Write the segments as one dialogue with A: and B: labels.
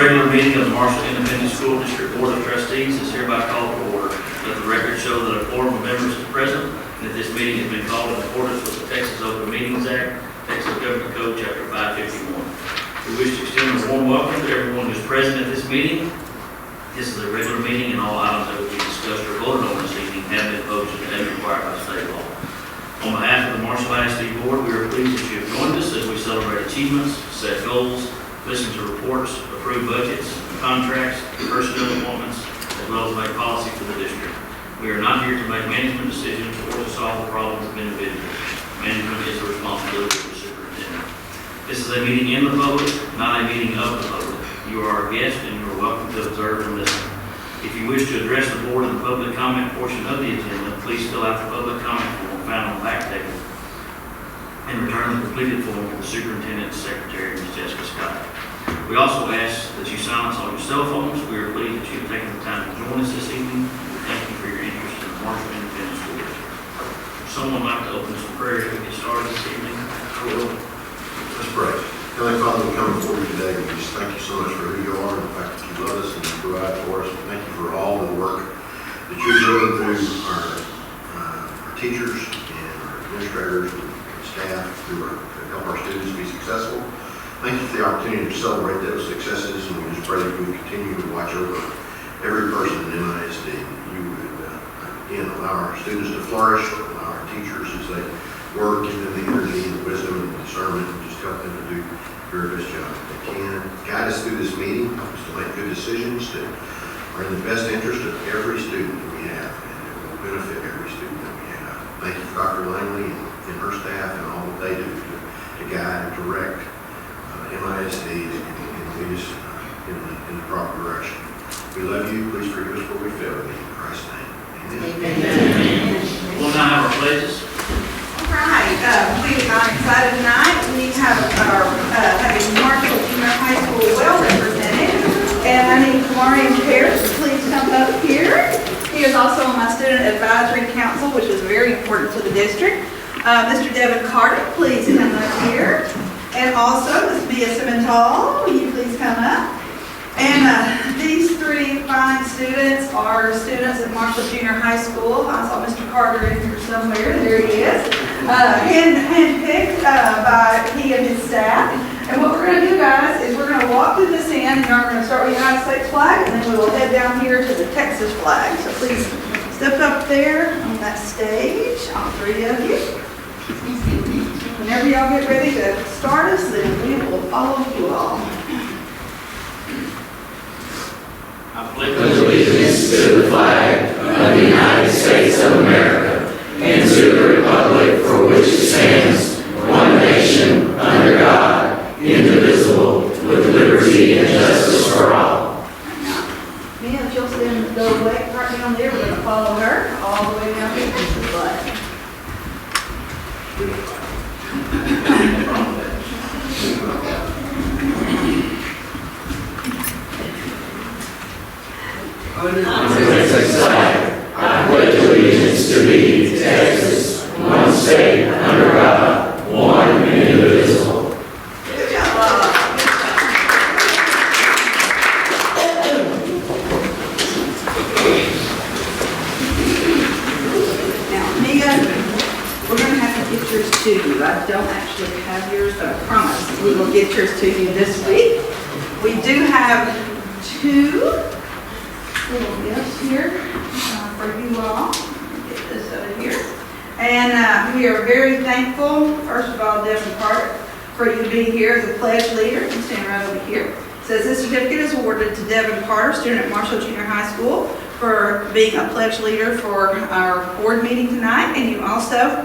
A: regular meeting of the Marshall Independent School District Board of Trustees is hereby called to order. Let the record show that a quorum of members is present and that this meeting has been called in accordance with the Texas Open Meetings Act, Texas Government Code, Chapter 551. We wish to extend a warm welcome to everyone who is present at this meeting. This is a regular meeting and all items that will be discussed or voted on this evening have been posted as required by state law. On behalf of the Marshall ISD Board, we are pleased that you have joined us as we celebrate achievements, set goals, listen to reports, approve budgets, contracts, personnel appointments, as well as make policy for the district. We are not here to make management decisions or to solve the problems of individuals. Management is the responsibility of the superintendent. This is a meeting in the public, not a meeting of the public. You are our guest and you are welcome to observe and listen. If you wish to address the board in the public comment portion of the agenda, please fill out the public comment form found on the back table and return the completed form to the superintendent's secretary, Ms. Jessica Scott. We also ask that you silence all your cell phones. We are pleased that you have taken the time to join us this evening. Thank you for your interest in the Marshall Independent School District. Would someone like to open some prayer as we get started this evening?
B: I will. Let's pray. Heavenly Father, we come before you today. We just thank you so much for who you are and the fact that you love us and you provide for us. Thank you for all the work that you're doing through our teachers and our administrators and staff to help our students be successful. Thank you for the opportunity to celebrate those successes, and we just pray that you would continue to watch over every person in MISD. You would, again, allow our students to flourish, allow our teachers as they work, give them the energy and very best job they can. Guide us through this meeting, help us to make good decisions that are in the best interest of every student that we have, and that will benefit every student that we have. Thank you for Dr. Langley and her staff and all that they do to guide and direct MISD and lead us in the proper direction. We love you. Please forgive us where we fail. In Christ's name. Amen.
A: We'll now have our pledges.
C: All right, I'm excited tonight. We have our having Marshall Junior High School well represented, and I need Kamarian Pears to please come up here. He is also on my student advisory council, which is very important to the district. Mr. Devin Carter, please come up here, and also Ms. Mia Simental, will you please come up? And these three fine students are students at Marshall Junior High School. I saw Mr. Carter in here somewhere. There he is. Handpicked by he and his staff. And what we're going to do, guys, is we're going to walk through this end, and we're going to start with the United States flag, and then we will head down here to the Texas flag. So please step up there on that stage, all three of you. Whenever y'all get ready to start us, then we will follow you all.
A: I pledge
D: Allegiance to the flag of the United States of America and to the republic for which it stands, one nation, under God, indivisible, with liberty and justice for all.
C: Mia, if you'll stand the way right down there, we're going to follow her all the way down to the flag.
D: Texas flag, I pledge allegiance to thee, Texas, one state, under God, one and indivisible.
C: Good job. Now, Mia, we're going to have to get yours to you. I don't actually have yours, but I promise we will get yours to you this week. We do have two little gifts here for you all. Get this out of here. And we are very thankful, first of all, Devin Carter, for you being here as a pledge leader. You can stand right over here. It says this certificate is awarded to Devin Carter, student at Marshall Junior High School, for being a pledge leader for our board meeting tonight. And you also,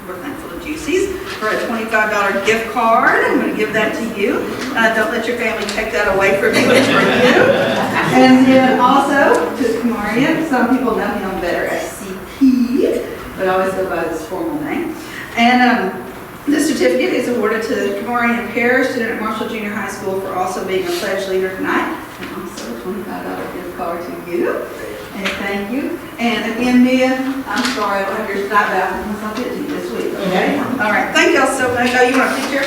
C: we're thankful to Juicy's for a $25 gift card. I'm going to give that to you. Don't let your family take that away from you. It's for you. And then also to Kamarian. Some people know him better as CP, but I always go by his formal name. And this certificate is awarded to Kamarian Pears, student at Marshall Junior High School, for also being a pledge leader tonight. And also a $25 gift card to you. And thank you. And again, Mia, I'm sorry I don't have your tonight, but I'll get to you this week, okay? All right, thank y'all so much. Oh, you want a picture?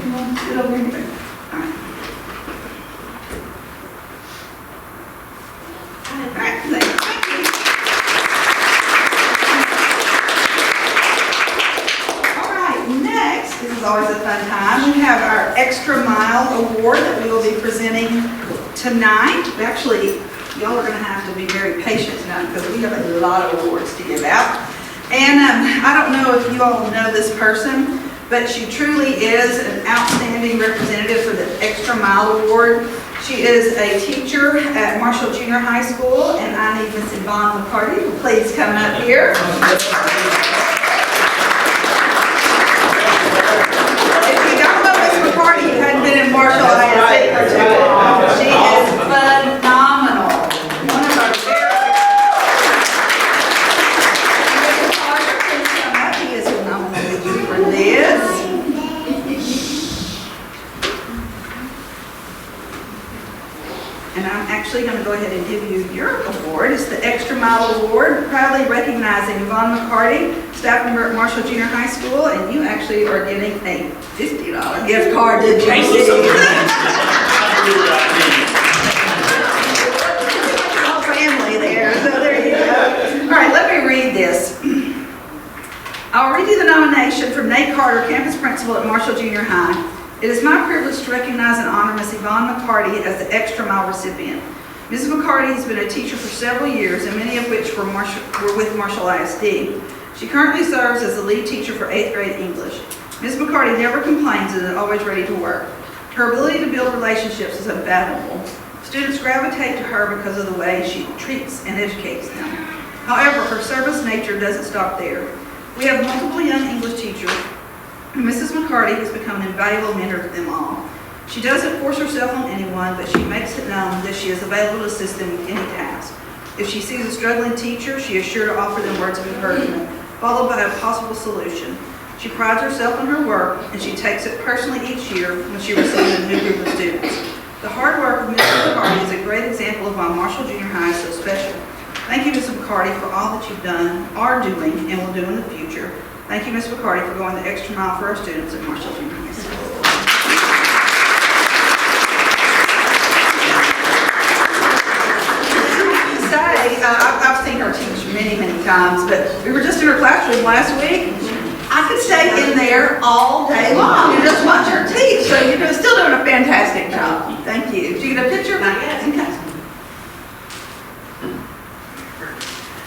C: Come on, sit over here. All right. All right, thank you. All right, next, this is always a fun time. We have our Extra Mile Award that we will be presenting tonight. Actually, y'all are going to have to be very patient tonight because we have a lot of awards to give out. And I don't know if you all know this person, but she truly is an outstanding representative for the Extra Mile Award. She is a teacher at Marshall Junior High School, and I need Miss Yvonne McCarty to please come up here. If you don't know Miss McCarty, you hadn't been in Marshall ISD for too long. She is phenomenal. One of our Mr. Carter, please come up. He is nominated you for this. And I'm actually going to go ahead and give you your award. It's the Extra Mile Award, proudly recognizing Yvonne McCarty, staff member at Marshall Junior High School, and you actually are getting a $50 gift card to Juicy's. All family there, so there you go. All right, let me read this. I'll read you the nomination from Nate Carter, campus principal at Marshall Junior High. It is my privilege to recognize and honor Ms. Yvonne McCarty as the Extra Mile recipient. Ms. McCarty has been a teacher for several years, and many of which were with Marshall ISD. She currently serves as the lead teacher for 8th grade English. Ms. McCarty never complains and is always ready to work. Her ability to build relationships is unfathomable. Students gravitate to her because of the way she treats and educates them. However, her service nature doesn't stop there. We have multiple young English teachers, and Mrs. McCarty has become an invaluable mentor to them all. She doesn't force herself on anyone, but she makes it known that she is available to assist them with any task. If she sees a struggling teacher, she is sure to offer them words of encouragement, followed by a possible solution. She prides herself on her work, and she takes it personally each year when she receives a new group of students. The hard work of Mrs. McCarty is a great example of why Marshall Junior High is so special. Thank you, Mrs. McCarty, for all that you've done, are doing, and will do in the future. Thank you, Ms. McCarty, for going the extra mile for our students at Marshall Junior High School. I've seen her teach many, many times, but we were just in her classroom last week. I could stay in there all day long and just watch her teach. So you're still doing a fantastic job. Thank you. Did you get a picture? Not yet. Okay.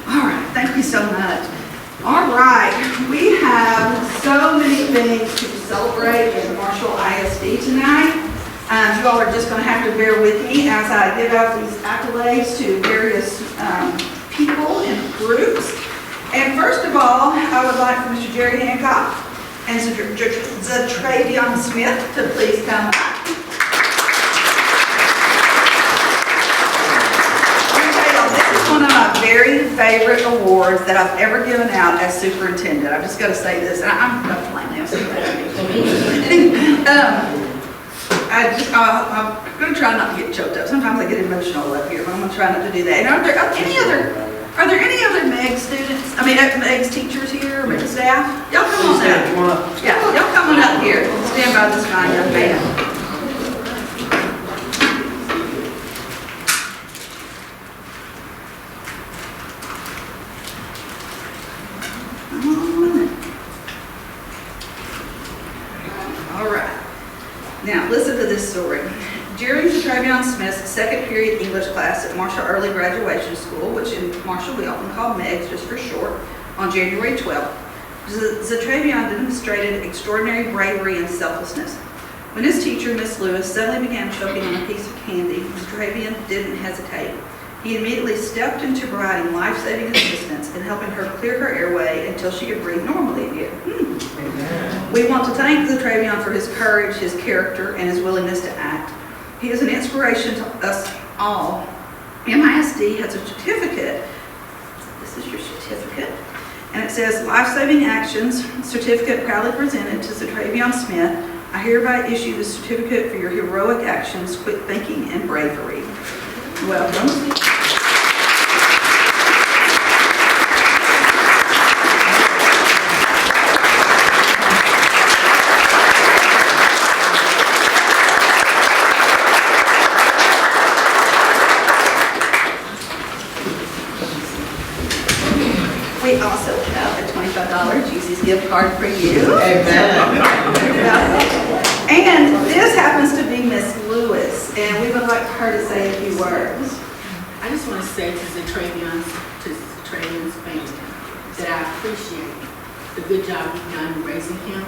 C: All right. Thank you so much. All right. We have so many things to celebrate in Marshall ISD tonight. You all are just going to have to bear with me as I give out these accolades to various people and groups. And first of all, I would like for Mr. Jerry Hancock and Zatravion Smith to please come up. Let me tell y'all, this is one of my very favorite awards that I've ever given out as superintendent. I've just got to say this, and I'm not playing this. I'm going to try not to get choked up. Sometimes I get emotional up here, but I'm going to try not to do that. And are there any other MEG students, MEG's teachers here, or MEG staff? Y'all come on up. Yeah, y'all come on up here. Stand by this fine young man. All right. Now, listen to this story. During Zatravion Smith's second period English class at Marshall Early Graduation School, which in Marshall we often call MEGS just for short, on January 12th, Zatravion demonstrated extraordinary bravery and selflessness. When his teacher, Miss Lewis, suddenly began choking on a piece of candy, Zatravion didn't hesitate. He immediately stepped into providing life-saving assistance and helping her clear her airway until she could breathe normally again. We want to thank Zatravion for his courage, his character, and his willingness to act. He is an inspiration to us all. MISD has a certificate. This is your certificate. And it says, Life-Saving Actions, certificate proudly presented to Zatravion Smith. I hereby issue the certificate for your heroic actions, quick thinking, and bravery. Welcome. We also have a $25 Juicy's gift card for you.
E: Amen.
C: And this happens to be Miss Lewis, and we would like her to say a few words.
E: I just want to say to Zatravion's family that I appreciate the good job you've done in raising him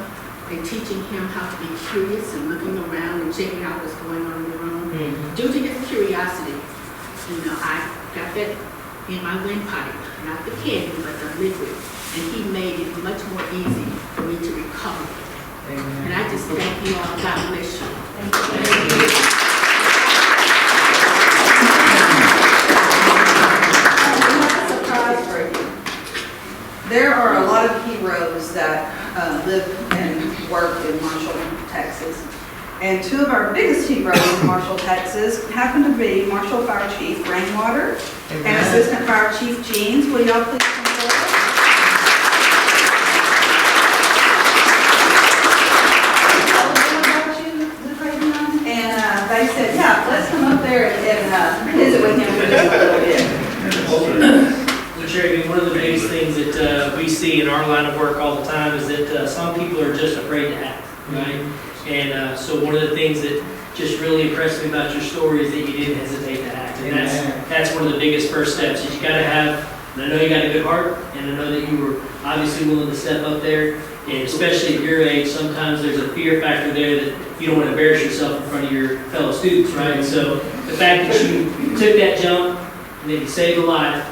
E: and teaching him how to be curious and looking around and checking out what's going on in the room. Due to his curiosity, I got that in my windpipe, not the candy, but the liquid, and he made it much more easy for me to recover. And I just thank you all. God bless you.
C: There are a lot of heroes that live and work in Marshall, Texas. And two of our biggest heroes in Marshall, Texas happen to be Marshall Fire Chief Rainwater and Assistant Fire Chief Jeans. Will y'all please come forward? And they said, yeah, let's come up there and visit with him for just a little bit.
F: Sherry, one of the biggest things that we see in our line of work all the time is that some people are just afraid to act, right? And so one of the things that just really impressed me about your story is that you didn't hesitate to act. And that's one of the biggest first steps is you got to have, and I know you got a good heart, and I know that you were obviously willing to step up there And especially at your age, sometimes there's a fear factor there that you don't want to embarrass yourself in front of your fellow students, right? And so the fact that you took that jump and that you saved a life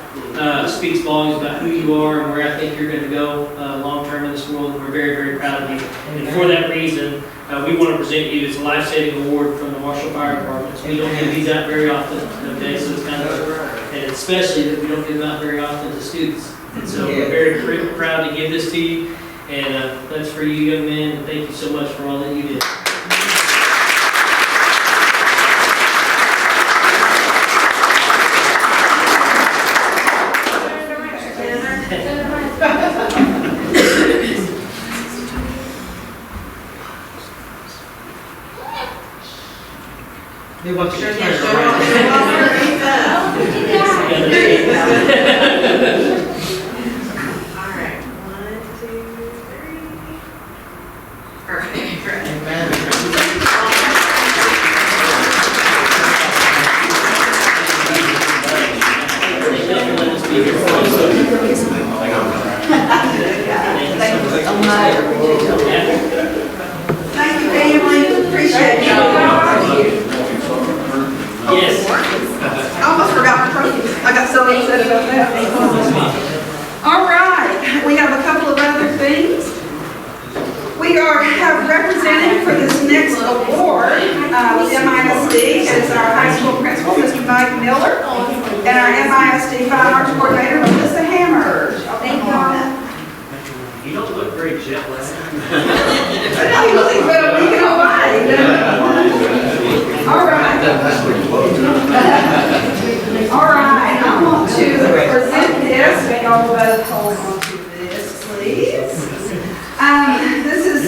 F: speaks volumes about who you are and where I think you're going to go long-term in this world. And we're very, very proud of you. And for that reason, we want to present you as a life-saving award from the Marshall Fire Department. So we don't give these out very often, okay? So it's kind of, and especially that we don't give them out very often to students. And so we're very proud to give this to you. And that's for you, young men. And thank you so much for all that you did.
C: Show off her pizza. All right, 1, 2, 3. Perfect, great. Thank you, family. Appreciate you.
F: Yes.
C: I almost forgot the trophies. I got so upset about that. All right, we have a couple of other things. We have represented for this next award with MISD as our high school principal, Mr. Mike Miller, and our MISD Fine Arts Coordinator, Melissa Hammer. Thank you all.
A: You don't look very jet lagged.
C: I know he was about a week in Hawaii. All right. All right, I want to present this. Y'all both hold on to this, please. This is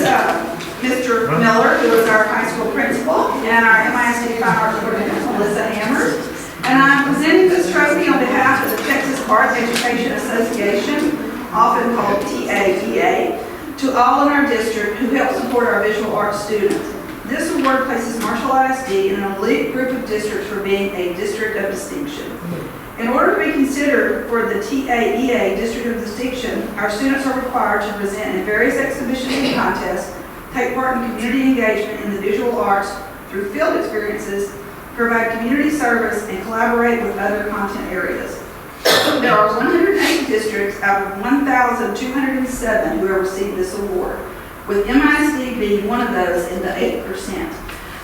C: Mr. Miller, who is our high school principal, and our MISD Fine Arts Coordinator, Melissa Hammer. And I'm presenting this trophy on behalf of the Texas Art Education Association, often called TAEA, to all in our district who help support our visual arts students. This award places Marshall ISD in an elite group of districts for being a district of distinction. In order to be considered for the TAEA District of Distinction, our students are required to present in various exhibitions and contests, take part in community engagement in the visual arts through field experiences, provide community service, and collaborate with other content areas. There are 108 districts out of 1,207 who have received this award, with MISD being one of those in the 8%.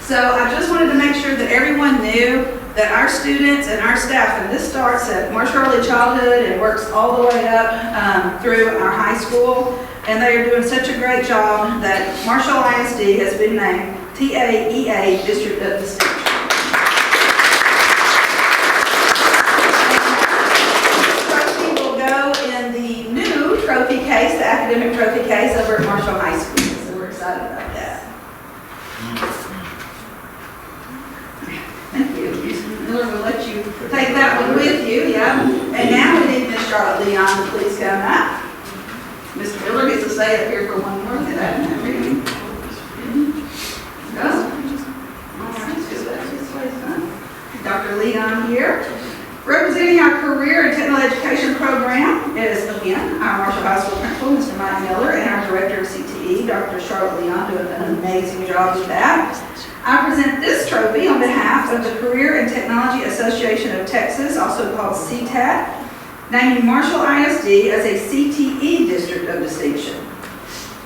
C: So I just wanted to make sure that everyone knew that our students and our staff, and this starts at Marshall Early Childhood and works all the way up through our high school, and they are doing such a great job that Marshall ISD has been named TAEA District of Distinction. Trophy case, the academic trophy case over at Marshall High School. So we're excited about that. Thank you. Miller will let you take that one with you, yeah. And now we need Miss Charlotte Leon to please come up. Mr. Miller gets to stay up here for one more thing. Go. All right, so that's just way fun. Dr. Leon here. Representing our career and technical education program is, again, our Marshall High School principal, Mr. Mike Miller, and our director of CTE, Dr. Charlotte Leon, doing an amazing job with that. I present this trophy on behalf of the Career and Technology Association of Texas, also called CTAT, naming Marshall ISD as a CTE District of Distinction.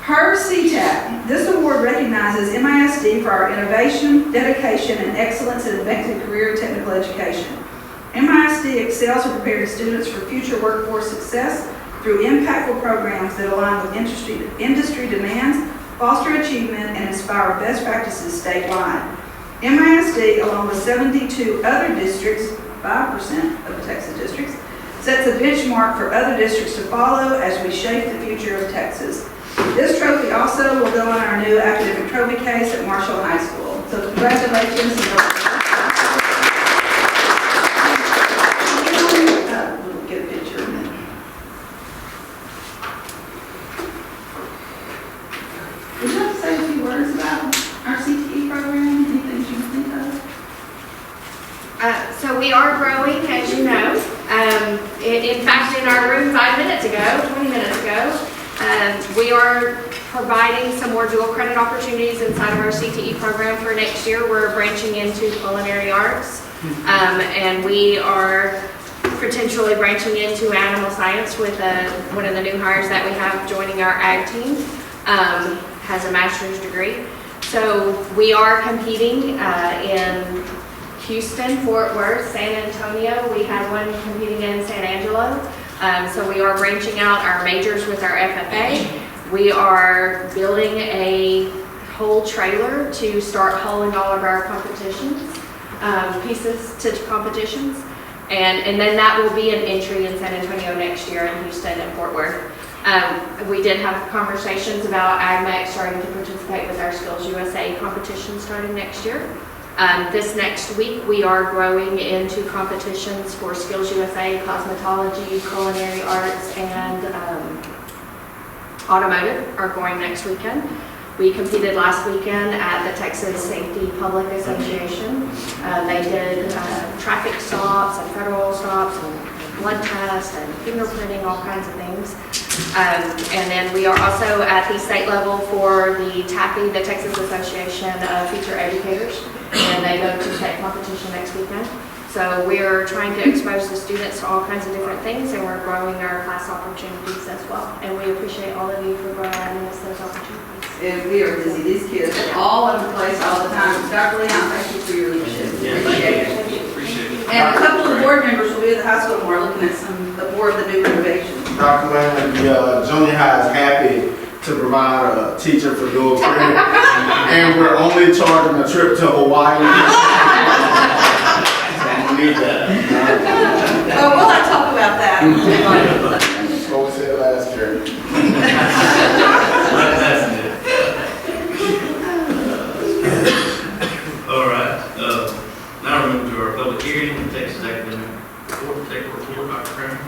C: Per CTAT, this award recognizes MISD for our innovation, dedication, and excellence in effective career and technical education. MISD excels in preparing students for future workforce success through impactful programs that align with industry demands, foster achievement, and inspire best practices statewide. MISD, along with 72 other districts, 5% of the Texas districts, sets a benchmark for other districts to follow as we shape the future of Texas. This trophy also will go on our new academic trophy case at Marshall High School. So congratulations. We'll get a picture of it. Would you like to say a few words about our CTE program? Anything you think of?
G: So we are growing, as you know. In fact, in our room 20 minutes ago, we are providing some more dual credit opportunities inside of our CTE program for next year. We're branching into culinary arts, and we are potentially branching into animal science with one of the new hires that we have joining our ag team, has a master's degree. So we are competing in Houston, Fort Worth, San Antonio. We have one competing in San Angelo. So we are branching out our majors with our FFA. We are building a whole trailer to start hauling all of our competitions, pieces to competitions. And then that will be an entry in San Antonio next year, in Houston and Fort Worth. We did have conversations about AgMax starting to participate with our Skills USA competition starting next year. This next week, we are growing into competitions for Skills USA, cosmetology, culinary arts, and automotive are going next weekend. We competed last weekend at the Texas Safety Public Association. They did traffic stops and federal stops and blood tests and fingerprinting, all kinds of things. And then we are also at the state level for the TAFE, the Texas Association of Future Educators, and they go to state competition next weekend. So we're trying to expose the students to all kinds of different things, and we're growing our class opportunities as well. And we appreciate all of you for providing us those opportunities.
C: And we are busy. These kids are all over the place all the time. Dr. Leon, thank you for your leadership.
A: Yeah, thank you. Appreciate it.
C: And a couple of the board members will be at the high school tomorrow looking at more of the new renovations.
H: Dr. Leonard, the junior high is happy to provide a teacher for dual credit, and we're only charging a trip to Hawaii.
A: Need that.
C: Well, we'll not talk about that.
H: That's what we said last year.
A: All right, now we're moving to our public hearing, Texas Academic Report, take a report, Dr. Kramer.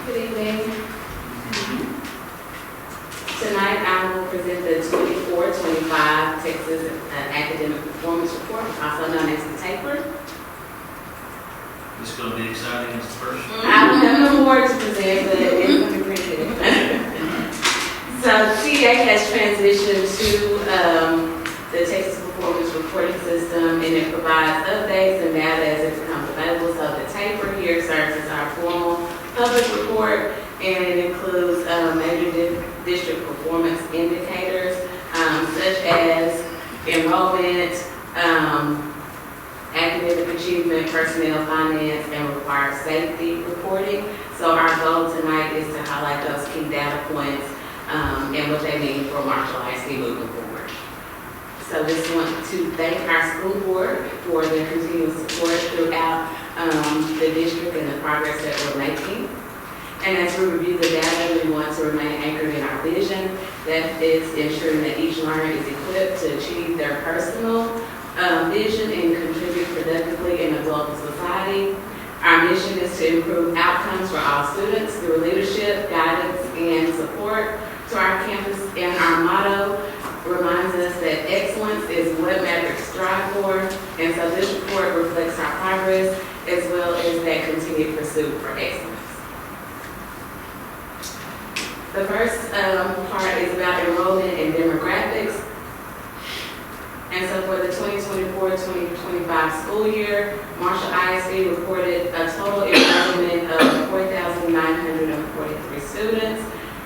I: Good evening. Tonight I will present the 24-25 Texas Academic Performance Report, also known as the TAPER.
A: This is going to be exciting as the first one.
I: I don't have no more to present, but it's going to be pretty good. So TA has transitioned to the Texas Performance Reporting System, and it provides updates and data as it becomes available. So the TAPER here serves as our formal public report, and it includes major district performance indicators such as enrollment, academic achievement, personnel, finance, and required safety reporting. So our goal tonight is to highlight those key data points and what they mean for Marshall ISD moving forward. So just want to thank our school board for their continued support throughout the district and the progress that we're making. And as we review the data, we want to remain anchored in our vision, that is ensuring that each learner is equipped to achieve their personal vision and contribute productively in a global society. Our mission is to improve outcomes for all students through leadership, guidance, and support to our campus. And our motto reminds us that excellence is what Mavericks strive for. And so this report reflects our progress as well as that continued pursuit for excellence. The first part is about enrollment and demographics. And so for the 2024-2025 school year, Marshall ISD reported a total enrollment of 4,943 students,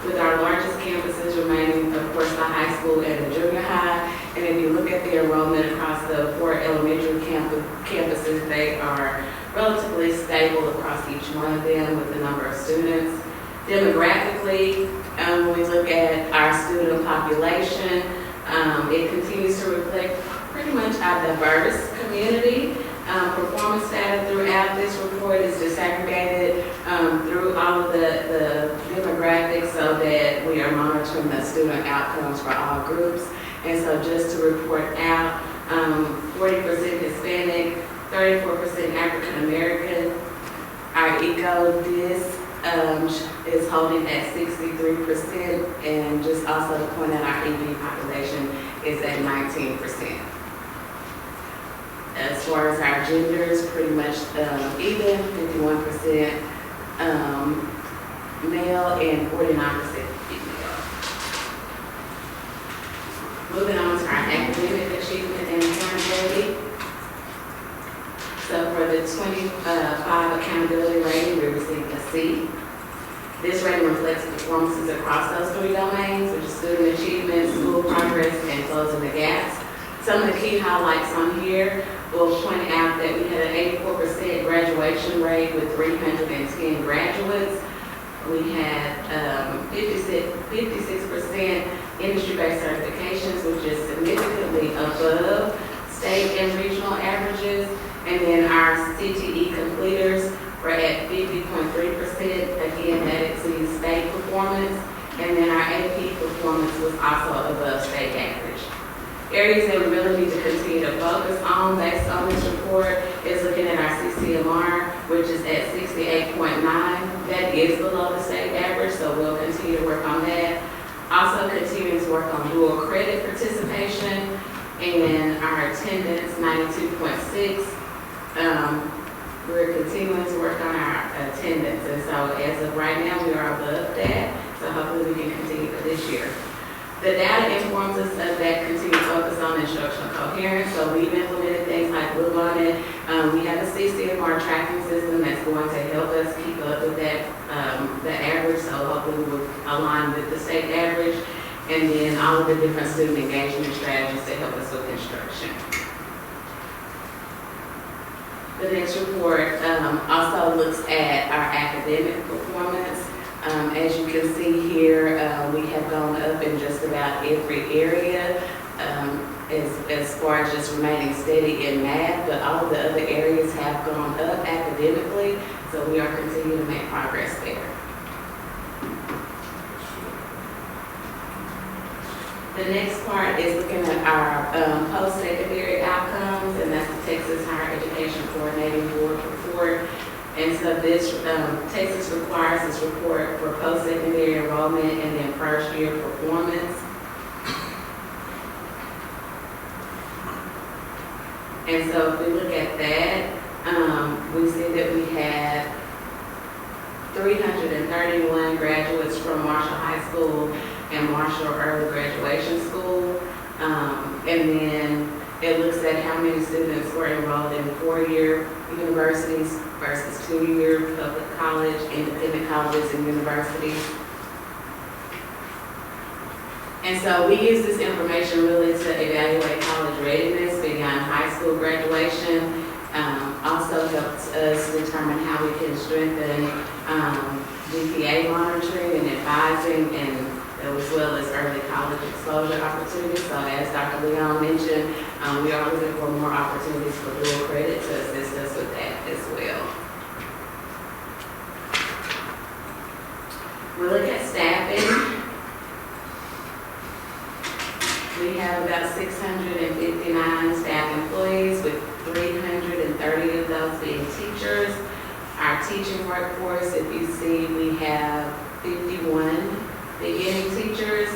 I: with our largest campuses remaining, of course, the high school and the junior high. And if you look at the enrollment across the 4 elementary campuses, they are relatively stable across each one of them with the number of students. Demographically, when we look at our student population, it continues to reflect pretty much our diverse community. Performance data throughout this report is disaggregated through all of the demographics so that we are monitoring the student outcomes for all groups. And so just to report out, 40% Hispanic, 34% African American. Our ECO-DIS is holding at 63%, and just also to point out our EB population is at 19%. As far as our genders, pretty much even, 51% male and 49% female. Moving on to our academic achievement and accountability. So for the 25 accountability rating, we received a C. This rating reflects performances across those 3 domains, which is student achievement, school progress, and closing the gaps. Some of the key highlights on here will point out that we had an 84% graduation rate with 310 graduates. We had 56% industry-based certifications, which is significantly above state and regional averages. And then our CTE completers were at 50.3%. Again, that exceeds state performance. And then our AP performance was also above state average. Areas that we really need to continue to focus on based on this report is looking at our CCMR, which is at 68.9. That is below the state average, so we'll continue to work on that. Also continuing to work on dual credit participation and our attendance, 92.6. We're continuing to work on our attendance, and so as of right now, we are above that, so hopefully we can continue for this year. The data informs us of that continued focus on instructional coherence, so we've implemented things like Blue Bonnet. We have a CCMR tracking system that's going to help us keep up with that, the average, so hopefully we will align with the state average, and then all of the different student engagement strategies to help us with instruction. The next report also looks at our academic performance. As you can see here, we have gone up in just about every area as far as just remaining steady in math, but all of the other areas have gone up academically, so we are continuing to make progress there. The next part is looking at our post-secondary outcomes, and that's the Texas Higher Education Coordinating Board report. And so this, Texas requires this report for post-secondary enrollment and then first year performance. And so if we look at that, we see that we had 331 graduates from Marshall High School and Marshall Early Graduation School. And then it looks at how many students were enrolled in 4-year universities versus 2-year public college, independent colleges, and universities. And so we use this information really to evaluate college readiness beyond high school graduation. Also helps us determine how we can strengthen GPA monitoring and advising, and as well as early college exposure opportunities. So as Dr. Leon mentioned, we are looking for more opportunities for dual credit to assist us with that as well. We look at staffing. We have about 659 staff employees, with 330 of those being teachers. Our teaching workforce, if you see, we have 51 beginning teachers.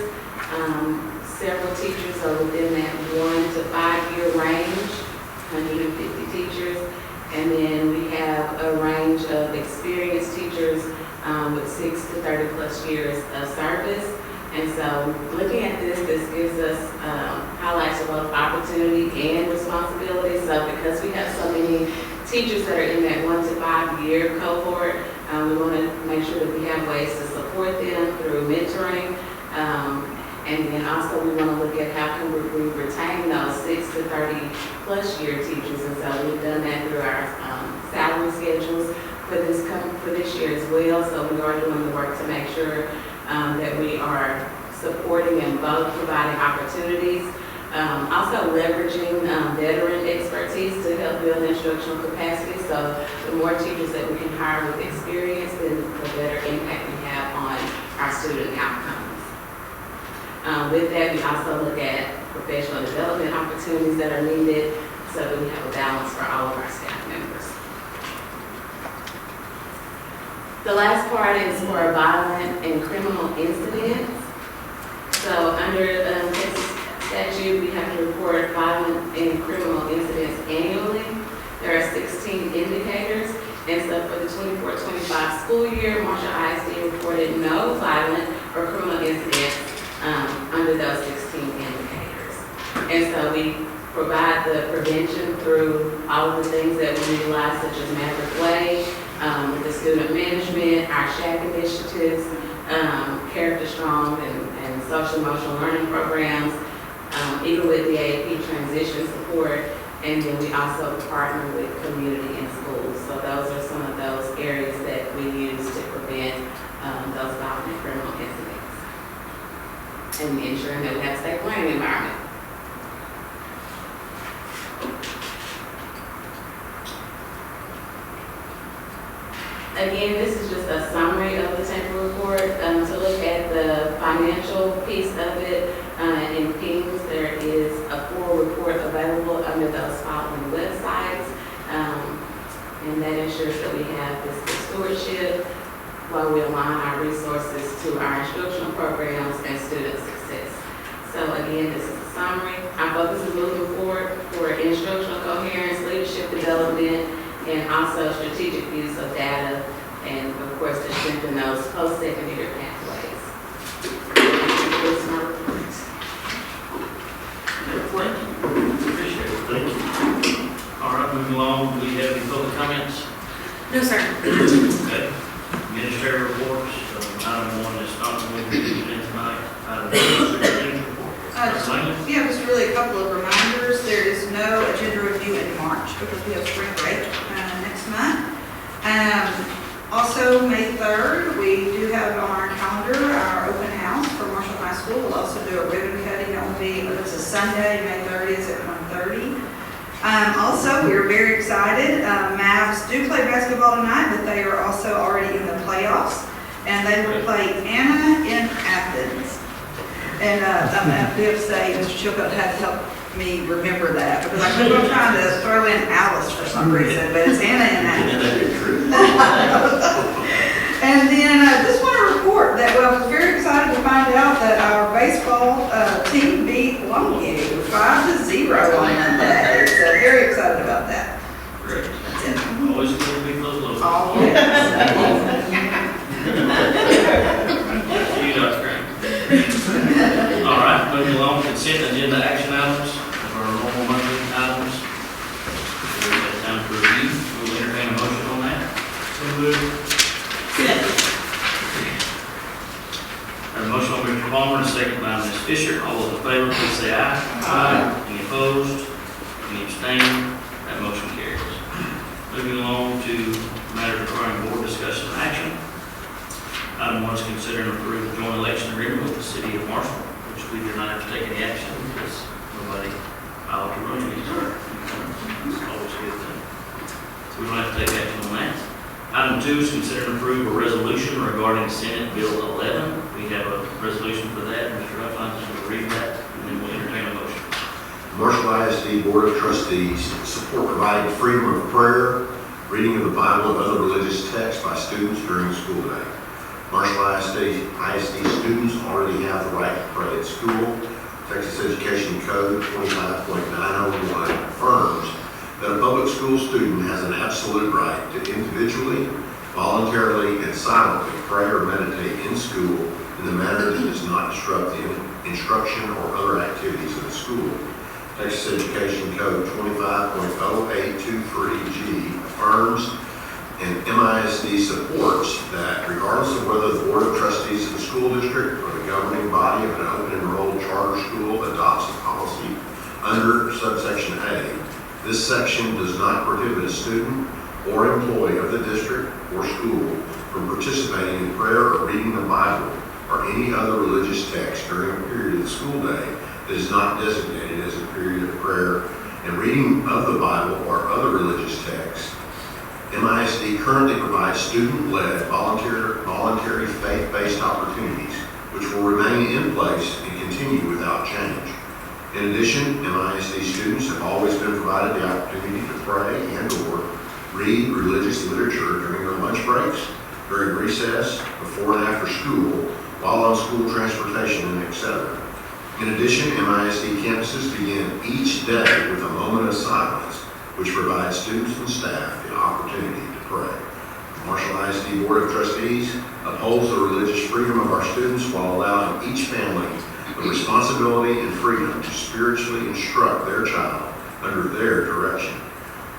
I: Several teachers are within that 1 to 5 year range, 150 teachers. And then we have a range of experienced teachers with 6 to 30 plus years of service. And so looking at this gives us highlights of both opportunity and responsibility. So because we have so many teachers that are in that 1 to 5 year cohort, we want to make sure that we have ways to support them through mentoring. And then also we want to look at how can we retain those 6 to 30 plus year teachers. And so we've done that through our salary schedules for this year as well. So we are doing the work to make sure that we are supporting and both providing opportunities. Also leveraging veteran expertise to help build instructional capacity. So the more teachers that we can hire with experience, then the better impact we have on our student outcomes. With that, we also look at professional development opportunities that are needed so that we have a balance for all of our staff members. The last part is for violent and criminal incidents. So under Texas statute, we have to report violent and criminal incidents annually. There are 16 indicators, and so for the 24-25 school year, Marshall ISD reported no violent or criminal incidents under those 16 indicators. And so we provide the prevention through all of the things that we utilize, such as Maverick Way, with the student management, our SHAC initiatives, Character Strong and social emotional learning programs, even with the AAP transition support, and then we also partner with community and schools. So those are some of those areas that we use to prevent those violent and criminal incidents, and ensuring that we have a safe learning environment. Again, this is just a summary of the Temple report. To look at the financial piece of it, in PINGS, there is a full report available under those following websites. And that ensures that we have fiscal stewardship while we align our resources to our instructional programs and student success. So again, this is a summary. Our focus is moving forward for instructional coherence, leadership development, and also strategic use of data, and of course to strengthen those post-secondary pathways. That's my report.
A: Thank you. Appreciate it. Thank you. All right, moving along, do we have any public comments?
G: No, sir.
A: Okay. Administrative reports, item 1 is not going to be presented tonight. Item 2 is superintendent's report. Ms. Langley?
C: Yeah, just really a couple of reminders. There is no agenda review in March because we have spring break next month. Also, May 3rd, we do have on our calendar our open house for Marshall High School. We'll also do a ribbon cutting. It will be, it's a Sunday, May 30th at 1:30. Also, we're very excited. Mavs do play basketball tonight, but they are also already in the playoffs. And they will play Anna in Athens. And I do have to say, Mr. Chilcote had to help me remember that because I kept on trying to throw in Alice for some reason, but it's Anna in Athens. And then I just want to report that I was very excited to find out that our baseball team beat Longview 5-0 on Monday. So very excited about that.
A: Great.
C: That's it.
A: Always good to be close to
C: All
A: You,
C: yes.
A: Dr. Graham. All right, moving along, consent agenda action items of our normal monthly items. We've got time for review. We'll entertain a motion on that. A motion by Mr. Palmer, and a second by Ms. Fisher. All those in favor, please say aye. Aye. Any opposed? Any abstaining? That motion carries. Moving along to matters requiring board discussion and action. Item 1 is consider and approve the joint election agreement with the city of Marshall, which we do not have to take any action because nobody filed to run these. It's always a good thing. So we don't have to take action on that. Item 2 is consider and approve a resolution regarding Senate Bill 11. We have a resolution for that. Mr. Ruffin is going to read that, and then we'll entertain a motion.
B: Marshall ISD Board of Trustees support providing freedom of prayer, reading of the Bible, and other religious texts by students during the school day. Marshall ISD students already have the right to pray at school. Texas Education Code 25.901 affirms that a public school student has an absolute right to individually, voluntarily, and silently pray or meditate in school in a manner that does not disrupt the instruction or other activities of the school. Texas Education Code 25.0823G affirms and MISD supports that regardless of whether the Board of Trustees of the school district or the governing body of an open enrolled charter school adopts a policy under subsection A, this section does not prohibit a student or employee of the district or school from participating in prayer or reading the Bible or any other religious text during a period of the school day that is not designated as a period of prayer and reading of the Bible or other religious texts. MISD currently provides student-led, voluntary faith-based opportunities, which will remain in place and continue without change. In addition, MISD students have always been provided the opportunity to pray and/or read religious literature during their lunch breaks, during recess, before and after school, while on school transportation, and etc. In addition, MISD campuses begin each day with a moment of silence, which provides students and staff the opportunity to pray. The Marshall ISD Board of Trustees upholds the religious freedom of our students while allowing each family the responsibility and freedom to spiritually instruct their child under their direction.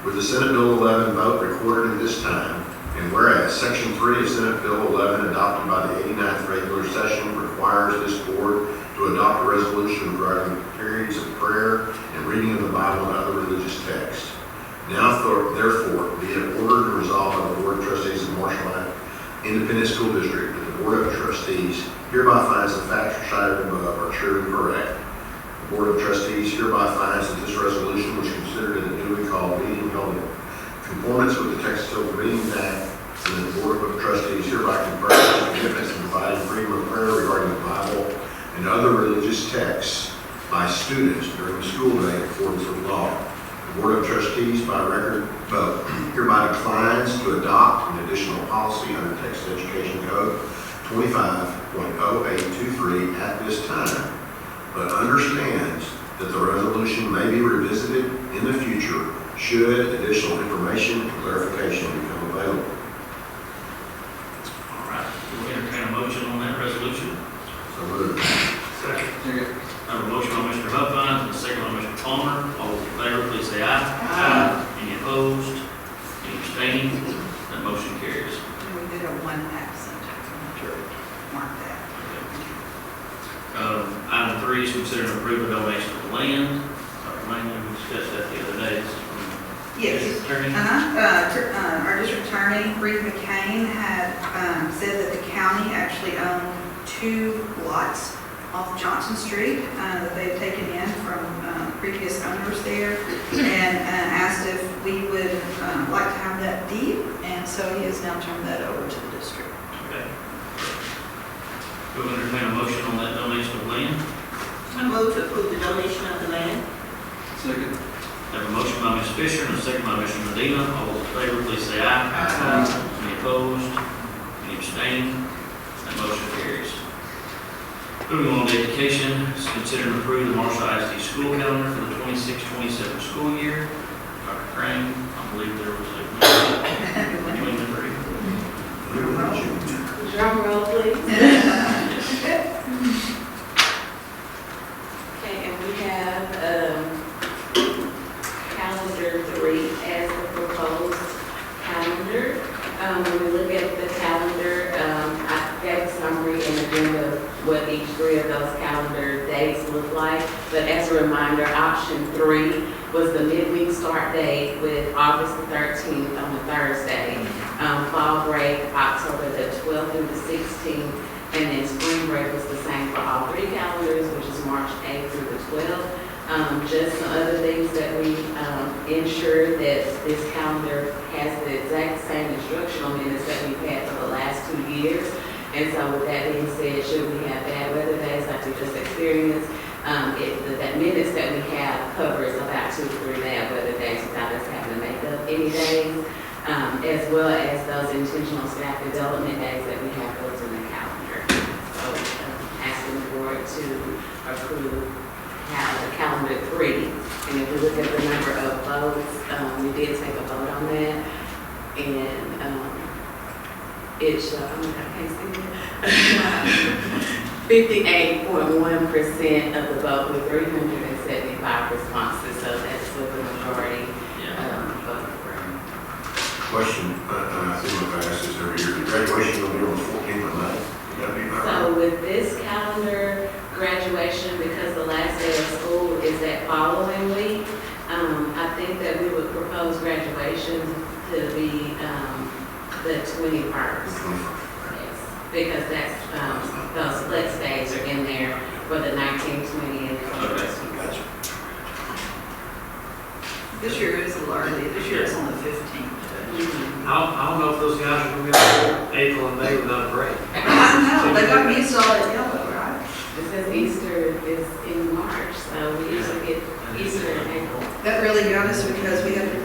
B: With the Senate Bill 11 vote recorded at this time, and whereas Section 3 of Senate Bill 11 adopted by the 89th regular session requires this board to adopt a resolution regarding periods of prayer and reading of the Bible and other religious texts. Now, therefore, be it ordered and resolved by the Board of Trustees of Marshall Independent School District that the Board of Trustees hereby finds the facts recited above are true and correct. The Board of Trustees hereby finds that this resolution was considered in a duly called meeting held in conformance with the Texas Open Meetings Act, and that the Board of Trustees hereby confers commitments to providing freedom of prayer regarding the Bible and other religious texts by students during the school day in accordance with law. The Board of Trustees, by record vote, hereby declines to adopt an additional policy under Texas Education Code 25.0823 at this time, but understands that the resolution may be revisited in the future should additional information and clarification become available.
A: All right, we'll entertain a motion on that resolution.
B: So moved.
A: Second. I have a motion by Mr. Huffines and a second by Mr. Palmer. All those in favor, please say aye. Any opposed? Any abstaining? That motion carries.
C: We did have one absent. Mark that.
A: Item 3 is consider and approve a donation of land. Dr. Langley, we discussed that the other day. This is from
C: Yes.
A: District Attorney.
C: Our district attorney, Reed McCain, had said that the county actually owned 2 lots off Johnson Street that they've taken in from previous owners there, and asked if we would like to have that deed, and so he has now turned that over to the district.
A: Okay. We'll entertain a motion on that donation of land.
E: I move to approve the donation of the land.
D: Second.
A: I have a motion by Ms. Fisher and a second by Mr. Medina. All those in favor, please say aye. Any opposed? Any abstaining? That motion carries. Moving on to education, is consider and approve the Marshall ISD school calendar for the 26-27 school year. Dr. Crane, I believe there was a between the three.
I: Drum roll, please. Okay, and we have calendar 3 as the proposed calendar. When we look at the calendar, I gave a summary and agenda of what each 3 of those calendar dates look like. But as a reminder, option 3 was the midweek start date with August the 13th on a Thursday. Fall break, October the 12th through the 16th, and then spring break was the same for all 3 calendars, which is March 8th through the 12th. Just some other things that we ensure that this calendar has the exact same instructional minutes that we've had for the last 2 years. And so with that being said, should we have bad weather days like we just experienced, that minutes that we have covers about 2 to 3 bad weather days without us having to make up any days, as well as those intentional staff development days that we have built in the calendar. So asking the board to approve the calendar 3. And if we look at the number of votes, we did take a vote on that. And it showed, I can't see it. 58.1% of the vote with 375 responses. So that's with the majority vote for.
B: Question, I think I've asked this every year. The graduation will be on the 14th of May. Would that be about right?
I: So with this calendar, graduation, because the last day of school is that following week, I think that we would propose graduation to be the 21st. Yes, because that's, those flex days are in there for the 19th, 20th, and 21st.
B: Gotcha.
C: This year is a little early. This year is on the 15th.
J: I don't know if those guys are going to be able to April and May without a break.
C: I know, they got me solid yellow, right?
I: It says Easter is in March, so we usually get Easter in April.
C: That really got us because we had to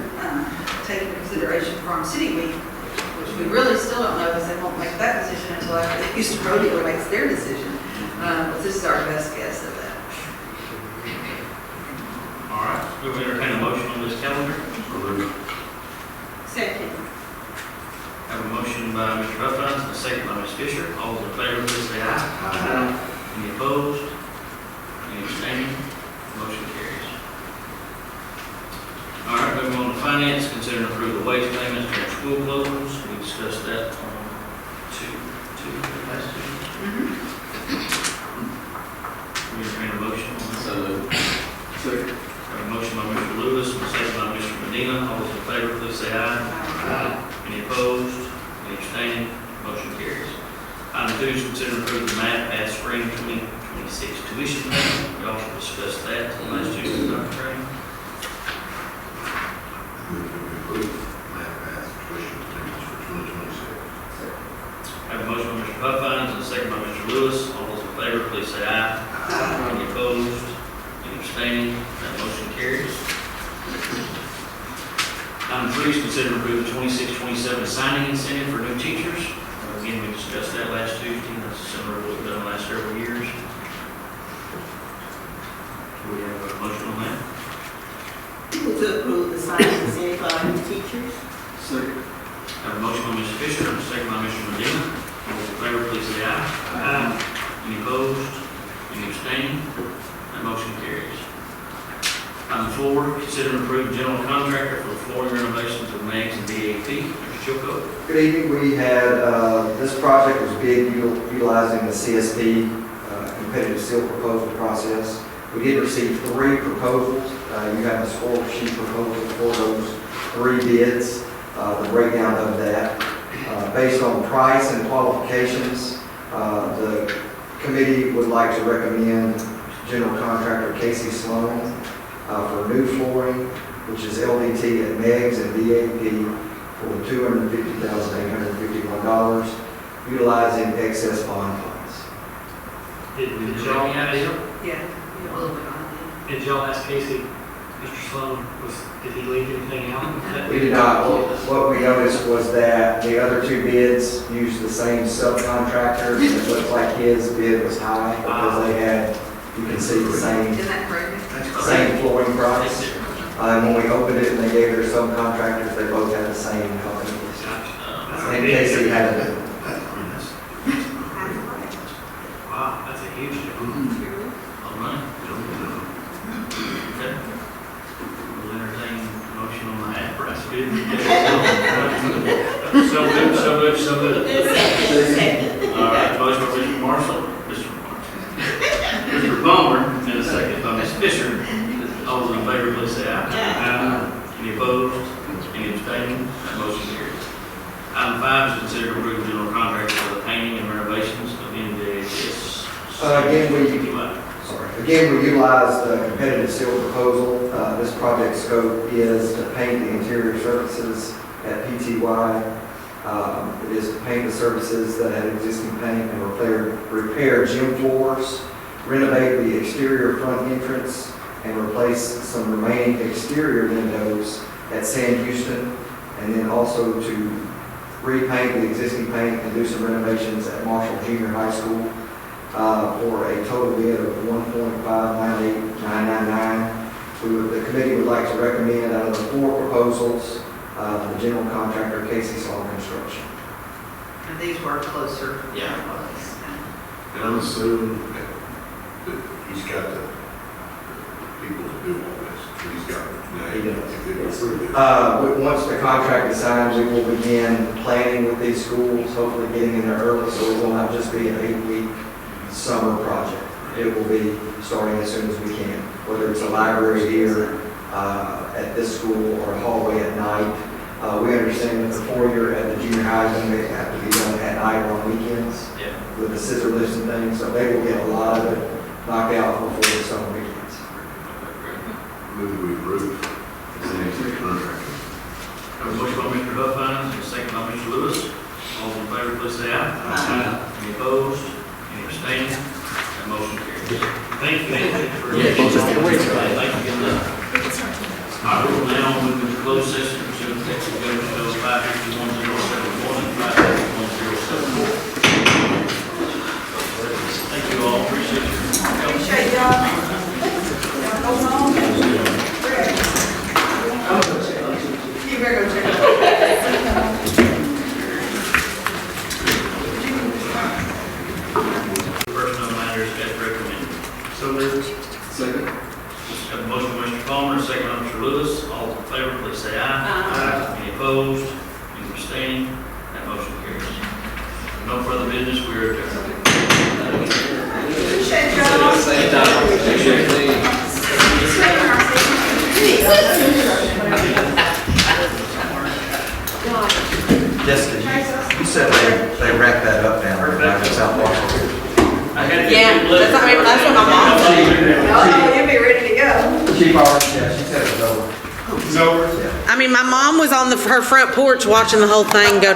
C: take into consideration Farm City Week, which we really still don't know because they won't make that decision until after the Easter Rodeo makes their decision. But this is our best guess of that.
A: We will entertain a motion on this calendar.
C: Second.
A: Have a motion by Mr. Huffines and a second by Ms. Fisher. All those in favor, please say aye. Any opposed? Any abstaining? Motion carries. All right, moving on to finance, consider and approve the wage payments during school closures. We discussed that on last two. We entertain a motion on that.
H: Second.
A: Have a motion by Mr. Lewis and a second by Mr. Medina. All those in favor, please say aye. Any opposed? Any abstaining? Motion carries. Item 2 is consider and approve the math pass spring 2026 tuition payment. We also discussed that in the last two, Dr. Crane.
B: Move to approve math pass tuition payments for 2026.
A: Have a motion by Mr. Huffines and a second by Mr. Lewis. All those in favor, please say aye. Any opposed? Any abstaining? That motion carries. Item 3 is consider and approve the 26-27 signing incentive for new teachers. Again, we discussed that last Tuesday. That's similar to what we've done the last several years. Do we have a motion on that?
C: Move to approve the signing incentive for our new teachers.
H: Second.
A: Have a motion by Mr. Fisher and a second by Mr. Medina. All those in favor, please say aye. Any opposed? Any abstaining? That motion carries. Item 4, consider and approve general contractor for flooring renovations of Meggs and DAP. Mr. Chilco.
K: Good evening. We had, this project was bid utilizing the CSP competitive seal proposal process. We did receive 3 proposals. You have a score sheet proposal for those 3 bids, the breakdown of that. Based on price and qualifications, the committee would like to recommend general contractor Casey Sloan for new flooring, which is LVT at Meggs and DAP for $250,851, utilizing excess bond funds.
J: Did y'all ask,
C: Yeah.
J: did y'all ask Casey, Mr. Sloan, did he leave anything out?
K: We did not. What we noticed was that the other 2 bids used the same subcontractor. It looked like his bid was high because they had, you can see the same
C: that correct?
K: flooring price. And when we opened it and they gave their subcontractors, they both had the same company. And Casey had it.
J: Wow, that's a huge difference.
A: All right. Okay. We'll entertain a motion on the half price bid. So good. All right, motion by Mr. Marshall. Mr. Palmer, and a second by Ms. Fisher. All those in favor, please say aye. Any opposed? Any abstaining? That motion carries. Item 5 is consider to approve general contract for the painting and renovations of NJHS.
K: Again, we utilize the competitive seal proposal. This project scope is to paint the interior surfaces at PTY. It is to paint the surfaces that had existing paint and repair gym floors, renovate the exterior front entrance, and replace some remaining exterior windows at Sam Houston, and then also to repaint the existing paint and do some renovations at Marshall Junior High School for a total bid of $1,598,999. The committee would like to recommend out of the 4 proposals, the general contractor Casey Sloan Construction.
C: And these were closer.
A: Yeah.
B: And I'm assuming that he's got the people to do all this. He's got,
K: He does.
B: if they approve it.
K: Once the contract is signed, we will begin planning with these schools, hopefully getting in there early, so it will not just be an 8-week summer project. It will be starting as soon as we can, whether it's a library here at this school or a hallway at night. We understand that the 4-year at the junior high is going to have to be done at night or on weekends with the scissor lifts and things, so they will get a lot of it knocked out before the summer weekends.
B: Move we approve. Contract.
A: Have a motion by Mr. Huffines, and a second by Mr. Lewis. All in favor, please say aye. Any opposed? Any abstaining? That motion carries. Thank you. Thank you. All right, we will now move into closed session, pursuant to Texas Government Code 551.071 and 551.074. Thank you all, appreciate you.
C: Appreciate y'all. Y'all go home.
A: second by Mr. Lewis. All in favor, please say aye. Any opposed? Any abstaining? That motion carries. No further business, we are adjourned.
C: Appreciate y'all.
K: Jessica, you said they wrapped that up down there, South Washington.
A: I had to
C: Yeah,
A: get delivered.
C: that's what my mom said. Oh, you'll be ready to go.
K: Chief already, yeah, she said it was over.
H: It's over?
K: Yeah.
L: I mean, my mom was on her front porch watching the whole thing go down.